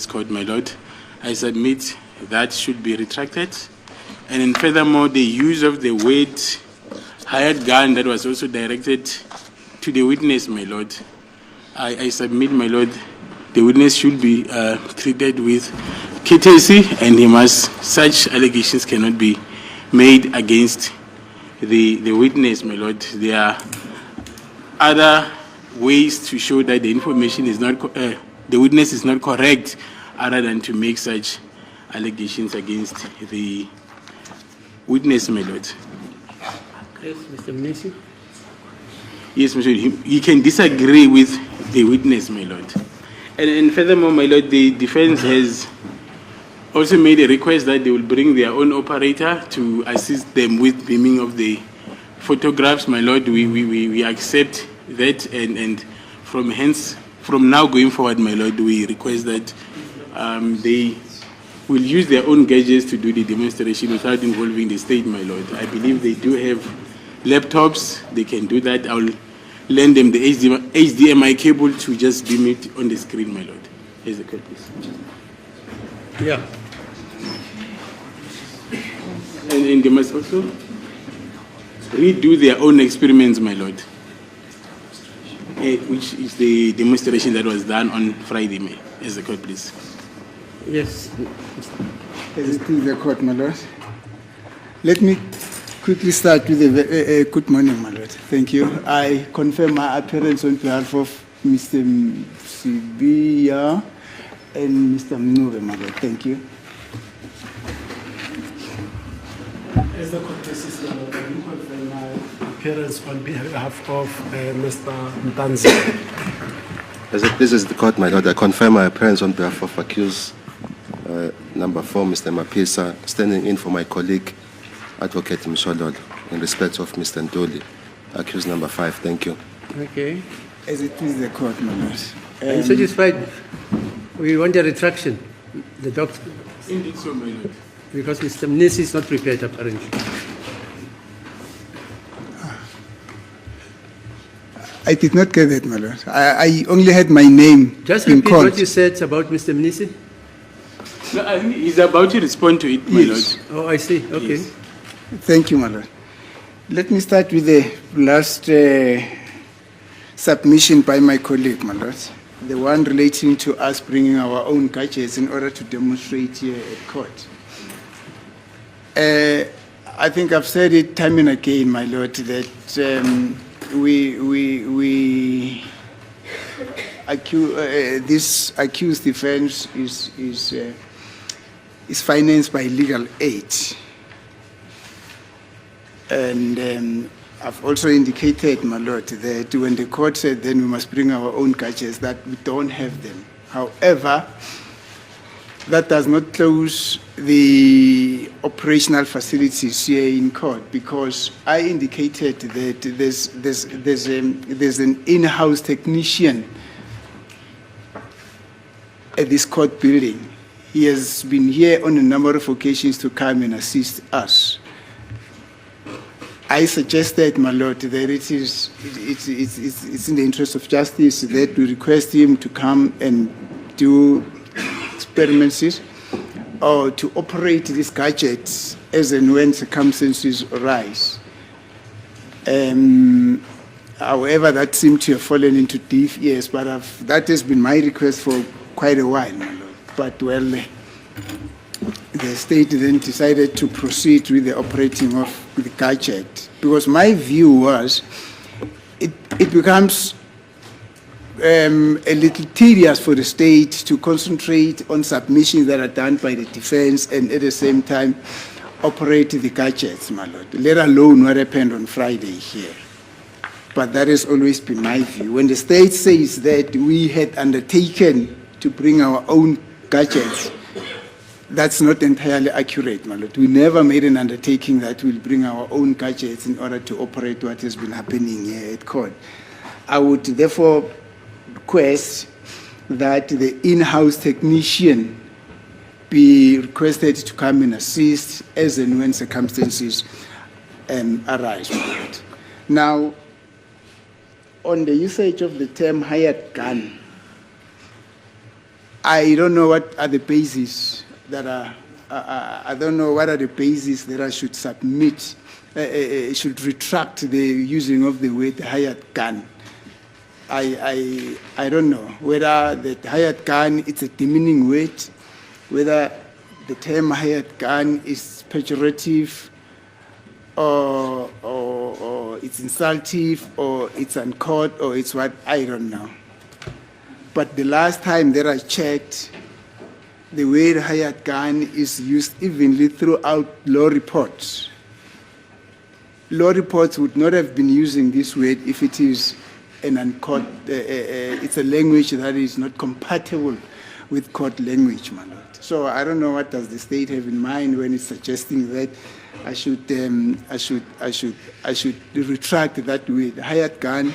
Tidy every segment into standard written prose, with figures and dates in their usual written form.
this court, my lord. I submit that should be retracted. And then furthermore, the use of the word hired gun that was also directed to the witness, my lord. I submit, my lord, the witness should be treated with courtesy, and such allegations cannot be made against the witness, my lord. There are other ways to show that the information is not, the witness is not correct, other than to make such allegations against the witness, my lord. Yes, Mr. Mnisi. Yes, Mr. He can disagree with the witness, my lord. And furthermore, my lord, the defense has also made a request that they will bring their own operator to assist them with beaming of the photographs, my lord. We accept that, and from now going forward, my lord, we request that they will use their own gadgets to do the demonstration without involving the state, my lord. I believe they do have laptops, they can do that. I'll lend them the HDMI cable to just beam it on the screen, my lord. Here's the code, please. Yeah. And they must also redo their own experiments, my lord, which is the demonstration that was done on Friday, May. Here's the code, please. Yes. As it is the court, my lord. Let me quickly start with a good morning, my lord. Thank you. I confirm my appearance on behalf of Mr. Sibia and Mr. Mnube, my lord. Thank you. As the court places, my lord, I do confirm my appearance on behalf of Mr. Mtanzi. As it pleases the court, my lord, I confirm my appearance on behalf of accused number 4, Mr. Mapisa, standing in for my colleague, Advocate Mshololo, in respect of Mr. Ndoli, accused number 5. Thank you. Okay. As it is the court, my lord. Are you satisfied? We want a retraction. The doctor. Indeed so, my lord. Because Mr. Mnisi is not prepared, apparently. I did not get that, my lord. I only had my name Just in repeat court. what you said about Mr. Mnisi. No, I think he's about to respond to it, my Yes. lord. Oh, I see. Okay. Yes. Thank you, my lord. Let me start with the last submission by my colleague, my lord. The one relating to us bringing our own gadgets in order to demonstrate here at court. I think I've said it time and again, my lord, that this accused defense is financed by legal aid. And I've also indicated, my lord, that when the court said then we must bring our own gadgets, that we don't have them. However, that does not close the operational facilities here in court, because I indicated that there's an in-house technician at this court building. He has been here on a number of occasions to come and assist us. I suggested, my lord, that it's in the interest of justice that we request him to come and do experiments or to operate these gadgets as and when circumstances arise. However, that seemed to have fallen into deaf ears, but that has been my request for quite a while, my lord. But well, the state then decided to proceed with the operating of the gadget, because my view was it becomes a little tedious for the state to concentrate on submissions that are done by the defense and at the same time operate the gadgets, my lord, let alone what happened on Friday here. But that has always been my view. When the state says that we had undertaken to bring our own gadgets, that's not entirely accurate, my lord. We never made an undertaking that we'll bring our own gadgets in order to operate what has been happening here at court. I would therefore request that the in-house technician be requested to come and assist as and when circumstances arise, my lord. Now, on the usage of the term hired gun, I don't know what are the bases that are, I don't know what are the bases that I should submit, should retract the using of the word hired gun. I don't know whether the hired gun is a demeaning word, whether the term hired gun is pejorative or it's insultive or it's uncaught or it's what, I don't know. But the last time that I checked, the word hired gun is used evenly throughout law reports. Law reports would not have been using this word if it is an uncaught, it's a language that is not compatible with court language, my lord. So I don't know what does the state have in mind when it's suggesting that I should retract that word. Hired gun,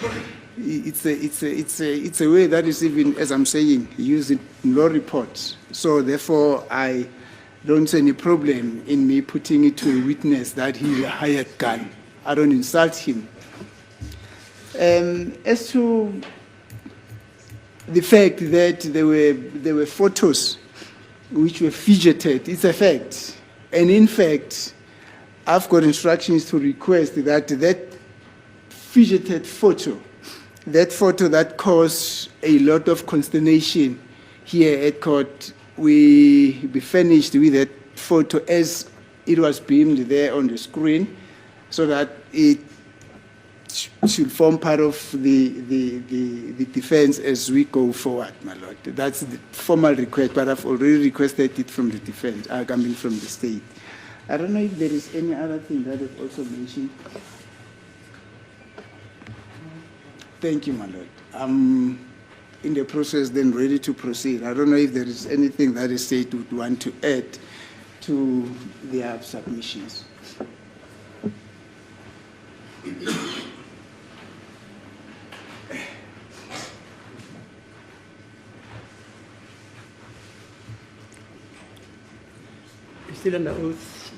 it's a way that is even, as I'm saying, used in law reports. So therefore, I don't see any problem in me putting it to a witness that he's a hired gun. I don't insult him. As to the fact that there were photos which were fidgeted, it's a fact. And in fact, I've got instructions to request that fidgeted photo, that photo that caused a lot of consternation here at court, we be furnished with that photo as it was beamed there on the screen, so that it should form part of the defense as we go forward, my lord. That's the formal request, but I've already requested it from the defense, coming from the state. I don't know if there is any other thing that I've also mentioned. Thank you, my lord. I'm in the process then ready to proceed. I don't know if there is anything that the state would want to add to their submissions. Still under oath,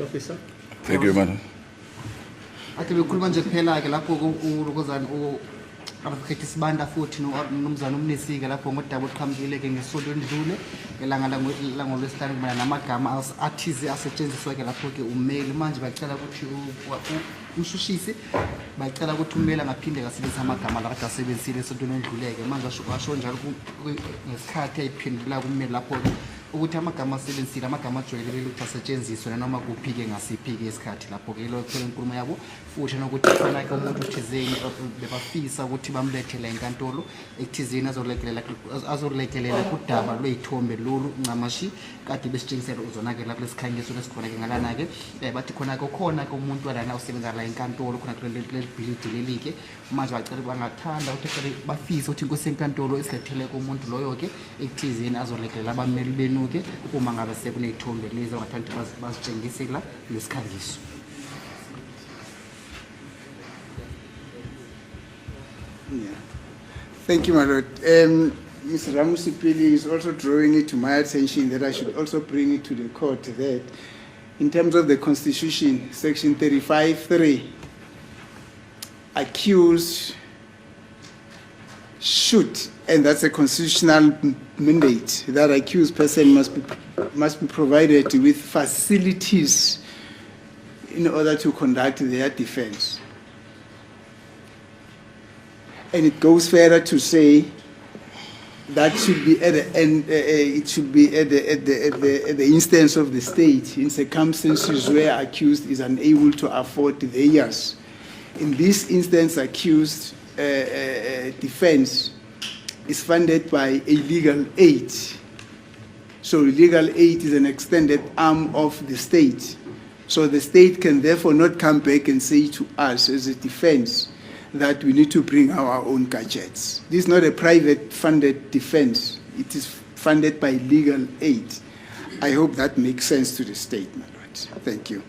officer. Thank you, madam. Ake bekhuluma nje kuphela ke lapho ulokozana advocate Sibanda futhi nomnumzana Mnisi ke lapho ngodaba oqhamukile ke ngesonto endlule elanga langolwesihlanu mina namagama athize asetshenziswa ke lapho ke ummeli manje bacela ukuthi umshushisi bacela ukuthi ummeli angaphinde kasebenzisa amagama la kade asebenzisile esontweni endluleke manje asho njalo ngesikhathi ayiphendula kummeli lapho ukuthi amagama asebenzisile amagama ajwayelekile ukuthi asetshenziswe noma kuphi-ke ngasiphi-ke isikhathi lapho-ke ilo phela inkulumo yabo futhi nokuthi kufanake umuntu uthizeni bebafisa ukuthi bamlethele enkantolo ekuthizeni azolekelela kudaba lwey'thombe lolu ncamashi kade besitshengisela uzonakela kule sikhangiso lesikhona-ke ngalana-ke bathi khona-ke ukhona-ke umuntu walana usebenza la enkantolo khona kuleli bhilidi leli-ke manje bacela bangathanda ukuthi bafise ukuthi inkosi yenkantolo isiletheleke umuntu loyo-ke ekuthizeni azolekelela abameli benu uma ngabe sekuney'thombe lezi ongathanda ukuthi bazitshengise la lesikhangiso. Thank you, my lord. Mr. Ramusipili is also drawing it to my attention that I should also bring it to the court that in terms of the Constitution, Section 35(3), accused should, and that's a constitutional mandate, that accused person must be provided with facilities in order to conduct their defense. And it goes further to say that should be at the end, it should be at the instance of the state in circumstances where accused is unable to afford theirs. In this instance, accused defense is funded by a legal aid. So legal aid is an extended arm of the state. So the state can therefore not come back and say to us as a defense that we need to bring our own gadgets. This is not a private funded defense. It is funded by legal aid. I hope that makes sense to the state, my lord. Thank you.